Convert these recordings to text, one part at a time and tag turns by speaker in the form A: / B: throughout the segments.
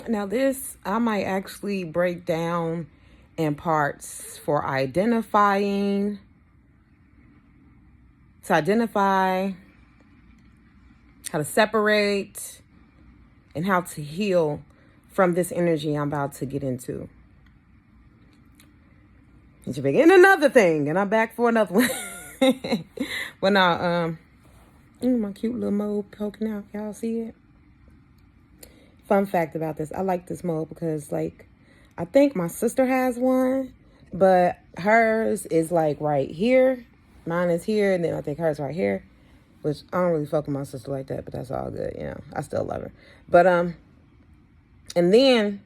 A: Now this, I might actually break down in parts for identifying, to identify, how to separate, and how to heal from this energy I'm about to get into. And you begin another thing, and I'm back for another one. When my cute little mole poking out, y'all see it? Fun fact about this, I like this mole because, like, I think my sister has one, but hers is like right here. Mine is here, and then I think hers right here. Which I don't really fuck with my sister like that, but that's all good, you know. I still love her. But and then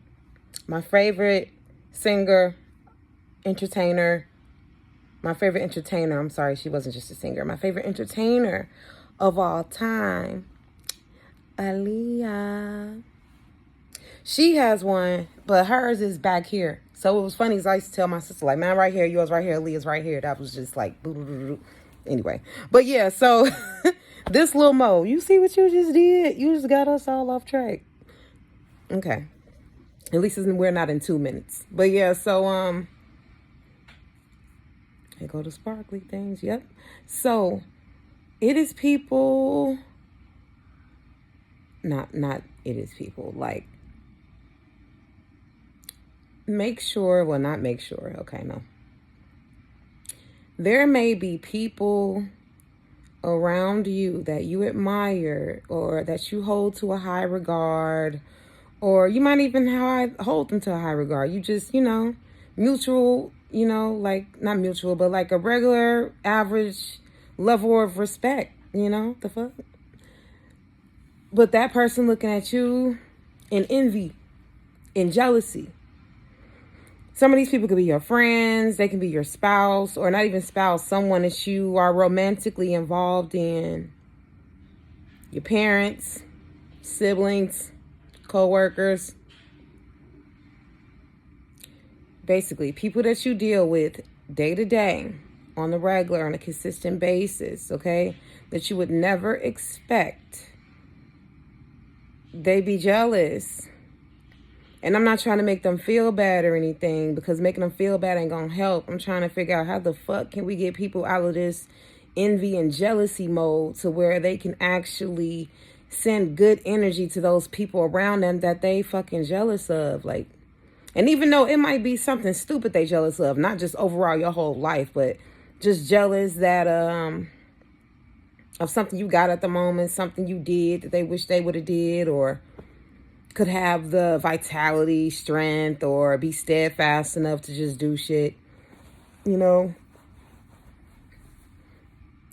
A: my favorite singer, entertainer, I'm sorry, she wasn't just a singer. My favorite entertainer of all time, Aaliyah. She has one, but hers is back here. So it was funny, because I used to tell my sister, like, man, right here, yours right here, Aaliyah's right here. That was just like, anyway. But yeah, so this little Mo, you see what you just did? You just got us all off track. Okay. At least we're not in 2 minutes. But yeah, so, I go to sparkly things. Yep. So it is people, not it is people, like, make sure, well, not make sure. Okay, no. There may be people around you that you admire or that you hold to a high regard, or you might even hold them to a high regard. You just, mutual, like, not mutual, but like a regular, average level of respect, the fuck? But that person looking at you in envy, in jealousy. Some of these people could be your friends, they can be your spouse, or not even spouse, someone that you are romantically involved in. Your parents, siblings, co-workers. Basically, people that you deal with day to day, on the regular, on a consistent basis, okay? That you would never expect. They be jealous. And I'm not trying to make them feel bad or anything, because making them feel bad ain't gonna help. I'm trying to figure out how the fuck can we get people out of this envy and jealousy mode to where they can actually send good energy to those people around them that they fucking jealous of. Like, and even though it might be something stupid they jealous of, not just overall your whole life, but just jealous that of something you got at the moment, something you did that they wish they would have did, or could have the vitality, strength, or be steadfast enough to just do shit,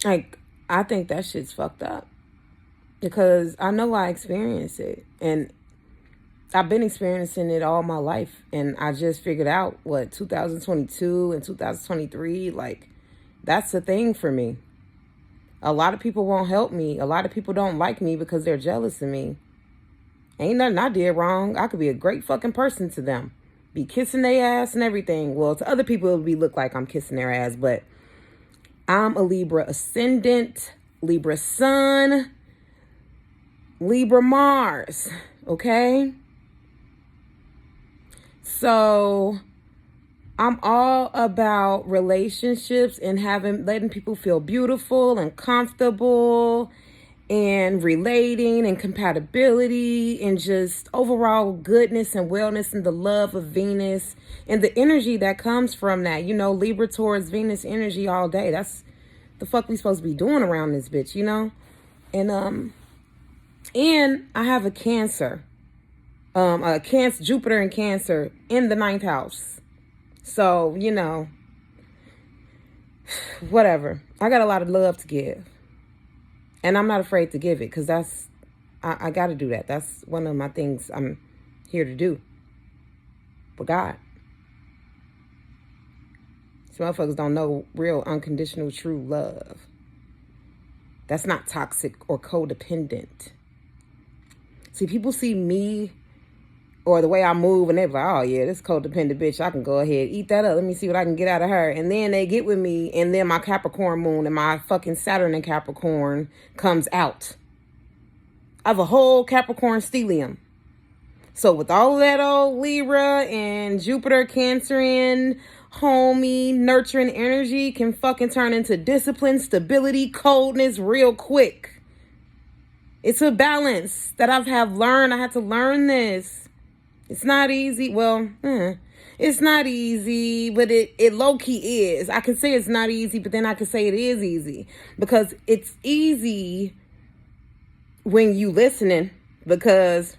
A: Like, I think that shit's fucked up. Because I know I experienced it. And I've been experiencing it all my life. And I just figured out, 2022 and 2023, like, that's the thing for me. A lot of people won't help me. A lot of people don't like me because they're jealous of me. Ain't nothing I did wrong. I could be a great fucking person to them. Be kissing their ass and everything. Well, to other people, it would look like I'm kissing their ass. But I'm a Libra ascendant, Libra sun, Libra Mars. Okay? So I'm all about relationships and letting people feel beautiful and comfortable, and relating and compatibility and just overall goodness and wellness and the love of Venus and the energy that comes from that. Libra towards Venus energy all day. That's the fuck we supposed to be doing around this bitch, And I have a Cancer. Jupiter and Cancer in the 9th house. So, whatever. I got a lot of love to give. And I'm not afraid to give it, because I got to do that. That's one of my things I'm here to do for God. Some motherfuckers don't know real unconditional true love. That's not toxic or codependent. See, people see me or the way I move, and they're like, oh yeah, this codependent bitch, I can go ahead, eat that up. Let me see what I can get out of her. And then they get with me, and then my Capricorn moon and my fucking Saturn in Capricorn comes out. I have a whole Capricorn stellium. So with all of that old Libra and Jupiter, Cancerian, homey, nurturing energy can fucking turn into discipline, stability, coldness real quick. It's a balance that I've learned. I had to learn this. It's not easy. Well, it's not easy, but it low-key is. I can say it's not easy, but then I can say it is easy. Because it's easy when you listening, because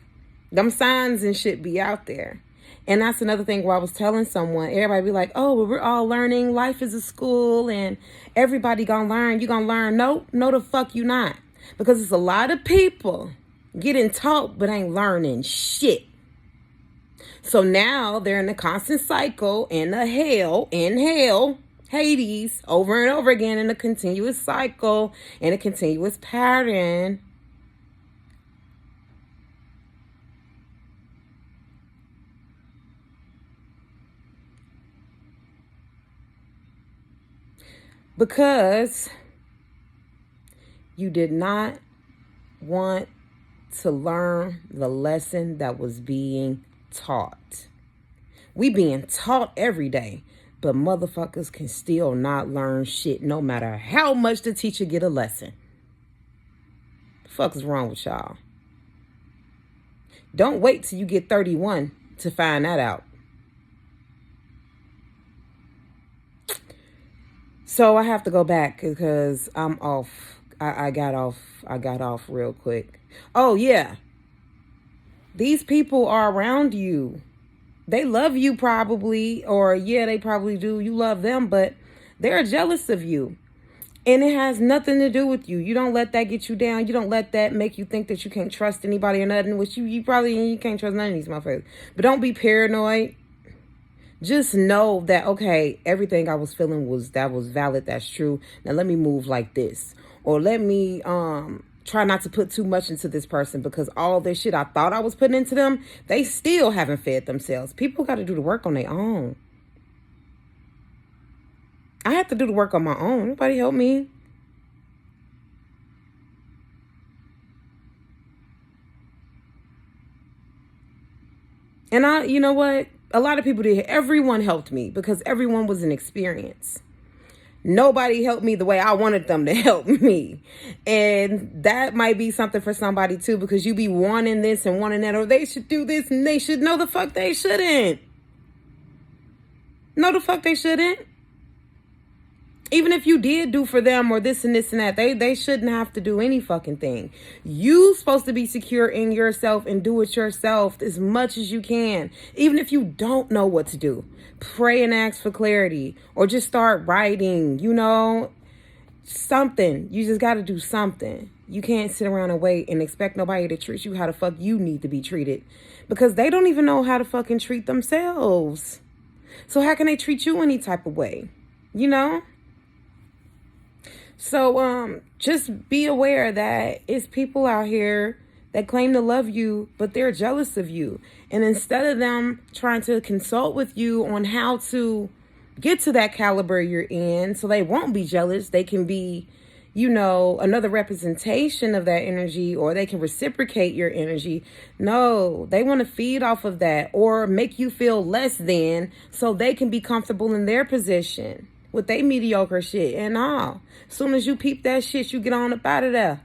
A: them signs and shit be out there. And that's another thing where I was telling someone, everybody be like, oh, well, we're all learning. Life is a school and everybody gonna learn. You gonna learn. No, the fuck you not. Because it's a lot of people getting taught but ain't learning shit. So now they're in a constant cycle in hell, Hades, over and over again in a continuous cycle, in a continuous pattern. Because you did not want to learn the lesson that was being taught. We being taught every day, but motherfuckers can still not learn shit no matter how much the teacher get a lesson. The fuck is wrong with y'all? Don't wait till you get 31 to find that out. So I have to go back because I'm off. I got off real quick. Oh, yeah. These people are around you. They love you probably, or yeah, they probably do. You love them, but they're jealous of you. And it has nothing to do with you. You don't let that get you down. You don't let that make you think that you can't trust anybody or nothing, which you can't trust none of these motherfuckers. But don't be paranoid. Just know that, okay, everything I was feeling was valid. That's true. Now let me move like this. Or let me try not to put too much into this person, because all this shit I thought I was putting into them, they still haven't fed themselves. People got to do the work on their own. I have to do the work on my own. Nobody help me. And you know what? A lot of people did. Everyone helped me because everyone was an experience. Nobody helped me the way I wanted them to help me. And that might be something for somebody too, because you be wanting this and wanting that, or they should do this and they should. No, the fuck they shouldn't. No, the fuck they shouldn't. Even if you did do for them or this and this and that, they shouldn't have to do any fucking thing. You supposed to be secure in yourself and do it yourself as much as you can. Even if you don't know what to do, pray and ask for clarity, or just start writing, something. You just got to do something. You can't sit around and wait and expect nobody to treat you how the fuck you need to be treated, because they don't even know how to fucking treat themselves. So how can they treat you any type of way? So just be aware that it's people out here that claim to love you, but they're jealous of you. And instead of them trying to consult with you on how to get to that caliber you're in, so they won't be jealous, they can be, another representation of that energy, or they can reciprocate your energy. No, they want to feed off of that or make you feel less than, so they can be comfortable in their position with they mediocre shit. And all. As soon as you peep that shit, you get on up out of there.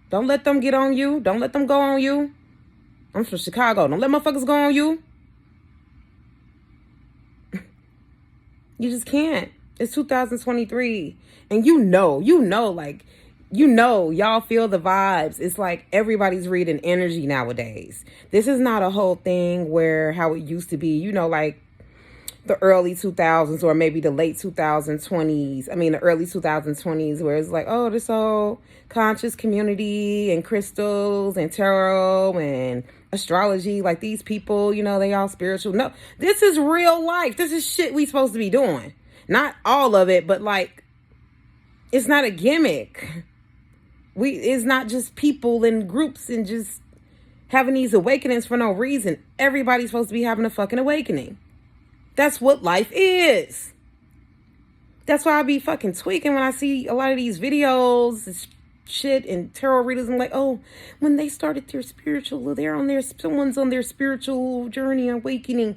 A: Don't let them get on you. Don't let them go on you. I'm from Chicago. Don't let motherfuckers go on you. You just can't. It's 2023. And y'all feel the vibes. It's like everybody's reading energy nowadays. This is not a whole thing where how it used to be, like the early 2000s, or maybe the late 2020s. I mean, the early 2020s, where it's like, oh, this whole conscious community and crystals and tarot and astrology, like these people, they all spiritual. No, this is real life. This is shit we supposed to be doing. Not all of it, but like, it's not a gimmick. It's not just people in groups and just having these awakenings for no reason. Everybody's supposed to be having a fucking awakening. That's what life is. That's why I be fucking tweaking when I see a lot of these videos. shit and tarot readers and like, oh, when they started their spiritual, someone's on their spiritual journey, awakening.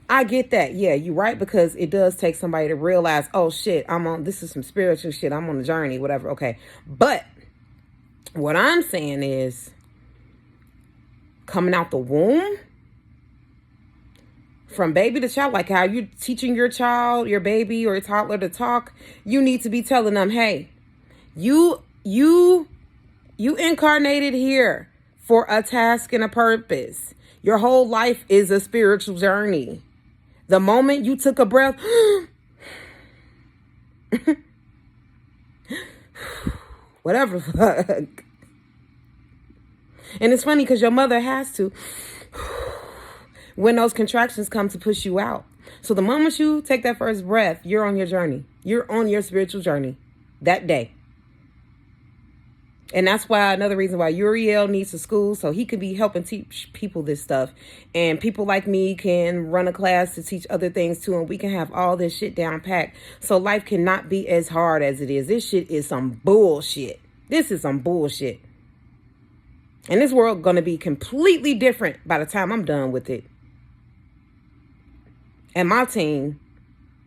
A: I get that. Yeah, you're right, because it does take somebody to realize, oh shit, this is some spiritual shit. I'm on a journey, whatever. Okay. But what I'm saying is, coming out the womb, from baby to child, like how you teaching your child, your baby or a toddler to talk, you need to be telling them, hey, you incarnated here for a task and a purpose. Your whole life is a spiritual journey. The moment you took a breath, whatever the fuck. And it's funny because your mother has to, when those contractions come to push you out. So the moment you take that first breath, you're on your journey. You're on your spiritual journey that day. And that's why, another reason why Uriel needs a school, so he could be helping teach people this stuff. And people like me can run a class to teach other things too. And we can have all this shit down packed. So life cannot be as hard as it is. This shit is some bullshit. This is some bullshit. And this world going to be completely different by the time I'm done with it. And my team,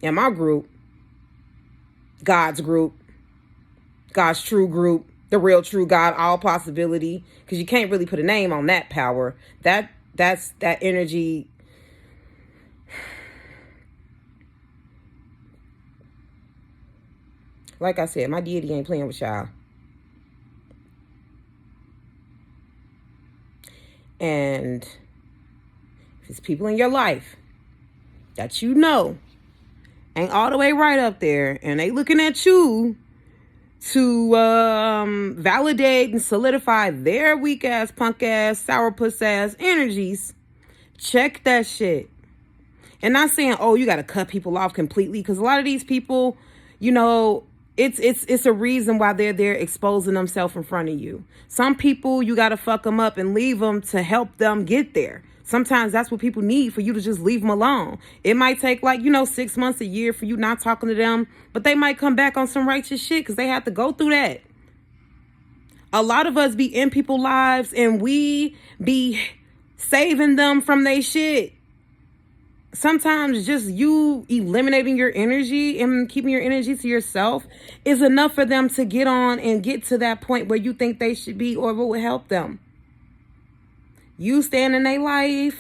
A: and my group, God's true group, the real true God, all possibility, because you can't really put a name on that power. That's that energy. Like I said, my deity ain't playing with y'all. And if it's people in your life that you know ain't all the way right up there, and they looking at you to validate and solidify their weak ass, punk ass, sourpuss ass energies, check that shit. And not saying, oh, you got to cut people off completely, because a lot of these people, you know, it's a reason why they're there exposing themselves in front of you. Some people, you got to fuck them up and leave them to help them get there. Sometimes that's what people need, for you to just leave them alone. It might take 6 months, a year for you not talking to them, but they might come back on some righteous shit because they have to go through that. A lot of us be in people's lives and we be saving them from their shit. Sometimes just you eliminating your energy and keeping your energy to yourself is enough for them to get on and get to that point where you think they should be, or what would help them. You stand in their life,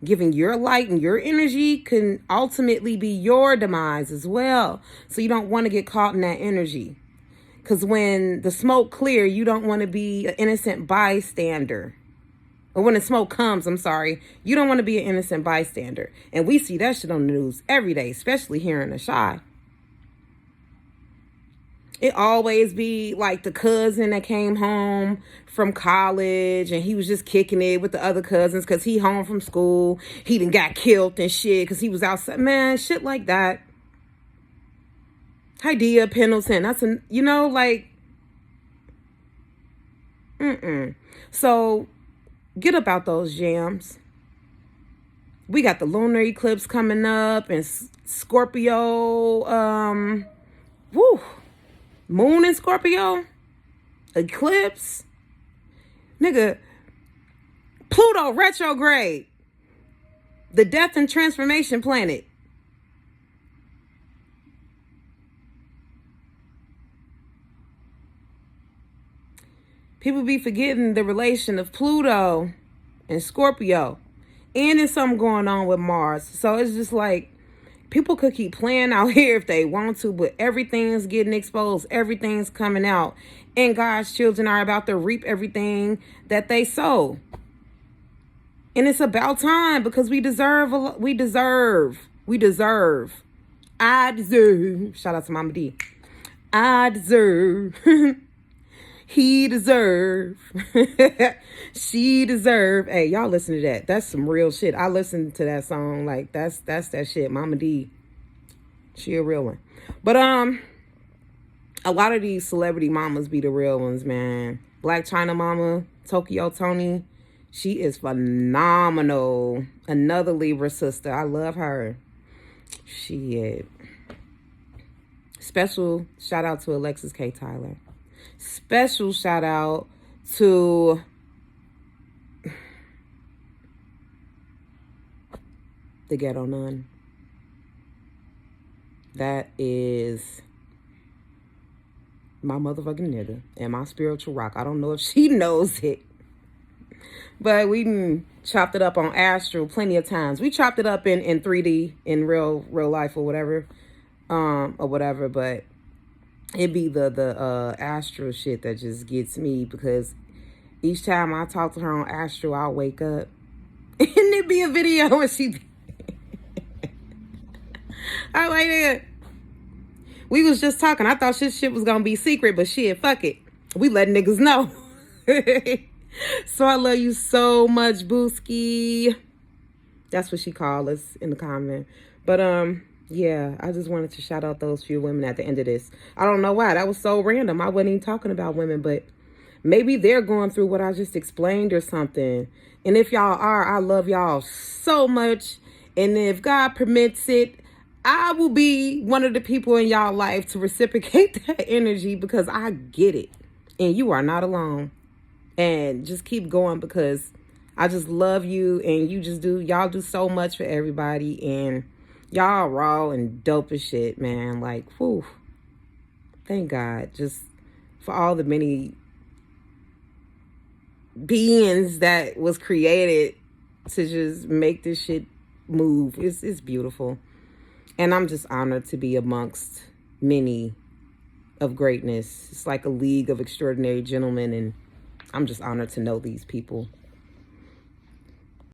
A: giving your light and your energy can ultimately be your demise as well. So you don't want to get caught in that energy. Because when the smoke clear, you don't want to be an innocent bystander. Or when the smoke comes, you don't want to be an innocent bystander. And we see that shit on the news every day, especially here in the Chi. It always be like the cousin that came home from college and he was just kicking it with the other cousins because he home from school. He done got killed and shit because he was outside. Man, shit like that. Idea Pendleton. That's So get about those jams. We got the lunar eclipse coming up and Scorpio. Moon in Scorpio. Eclipse. Nigga. Pluto retrograde. The death and transformation planet. People be forgetting the relation of Pluto and Scorpio. And there's something going on with Mars. So it's just like, people could keep playing out here if they want to, but everything's getting exposed. Everything's coming out. And God's children are about to reap everything that they sow. And it's about time, because we deserve. I deserve. Shout out to Mama D. I deserve. He deserve. She deserve. Hey, y'all listen to that. That's some real shit. I listened to that song. Like, that's that shit. Mama D. She a real one. But a lot of these celebrity mamas be the real ones, man. Black China Mama, Tokyo Tony. She is phenomenal. Another Libra sister. I love her. Shit. Special shout out to Alexis K. Tyler. Special shout out to the Ghetto Nun. That is my motherfucking nigga and my spiritual rock. I don't know if she knows it, but we chopped it up on Astral plenty of times. We chopped it up in 3D in real life or whatever, but it be the Astral shit that just gets me, because each time I talk to her on Astral, I'll wake up and it be a video and she I like it. We was just talking. I thought shit was gonna be secret, but shit, fuck it. We let niggas know. So I love you so much, Booski. That's what she called us in the comment. But yeah, I just wanted to shout out those few women at the end of this. I don't know why. That was so random. I wasn't even talking about women, but maybe they're going through what I just explained or something. And if y'all are, I love y'all so much. And if God permits it, I will be one of the people in y'all life to reciprocate that energy, because I get it. And you are not alone. And just keep going, because I just love you, and y'all do so much for everybody, and y'all raw and dope as shit, man. Like, whew. Thank God. Just for all the many beings that was created to just make this shit move. It's beautiful. And I'm just honored to be amongst many of greatness. It's like a league of extraordinary gentlemen, and I'm just honored to know these people.